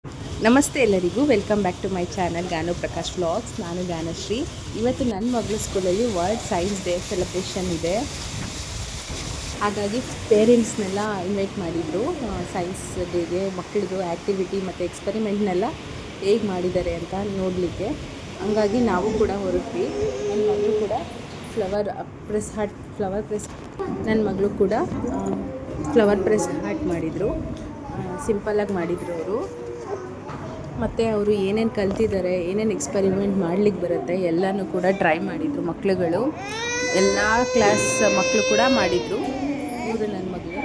ನಮಸ್ತೆ ಎಲ್ಲರಿಗೂ, welcome back to my channel ganuprakash vlogs. ನಾನು ಗಾನಶ್ರೀ. ಇವತ್ತು ನನ್ನ ಮಗಳ ಸ್ಕೂಲಲ್ಲಿ ವರ್ಲ್ಡ್ ಸೈನ್ಸ್ ಡೇ ಸೆಲೆಬ್ರೇಷನ್ ಇದೆ. ಹಾಗಾಗಿ ಪೇರೆಂಟ್ಸ್ನೆಲ್ಲ ಇನ್ವೈಟ್ ಮಾಡಿದರು ಸೈನ್ಸ್ ಡೇಗೆ. ಮಕ್ಕಳದು ಆ್ಯಕ್ಟಿವಿಟಿ ಮತ್ತು ಎಕ್ಸ್ಪೆರಿಮೆಂಟ್ನೆಲ್ಲ ಹೇಗೆ ಮಾಡಿದ್ದಾರೆ ಅಂತ ನೋಡಲಿಕ್ಕೆ. ಹಂಗಾಗಿ ನಾವು ಕೂಡ ಹೊರಟ್ವಿ. ನನ್ನ ಮಗಳು ಕೂಡ ಫ್ಲವರ್ ಪ್ರೆಸ್ ಹಾರ್ಟ್ ಮಾಡಿದರು. ಸಿಂಪಲ್ಲಾಗಿ ಮಾಡಿದರು ಅವರು. ಮತ್ತು ಅವರು ಏನೇನು ಕಲ್ತಿದ್ದಾರೆ, ಏನೇನು ಎಕ್ಸ್ಪೆರಿಮೆಂಟ್ ಮಾಡಲಿಕ್ಕೆ ಬರುತ್ತೆ ಎಲ್ಲನೂ ಕೂಡ ಟ್ರೈ ಮಾಡಿದರು ಮಕ್ಕಳುಗಳು. ಎಲ್ಲ ಕ್ಲಾಸ್ ಮಕ್ಕಳು ಕೂಡ ಮಾಡಿದರು. ಇವರು ನನ್ನ ಮಗಳು.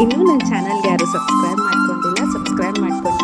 ಇನ್ನೂ ನನ್ನ ಚಾನಲ್ಗೆ ಯಾರು ಸಬ್ಸ್ಕ್ರೈಬ್ ಮಾಡ್ಕೊಂಡಿಲ್ಲ, ಸಬ್ಸ್ಕ್ರೈಬ್ ಮಾಡ್ಕೊಂಡು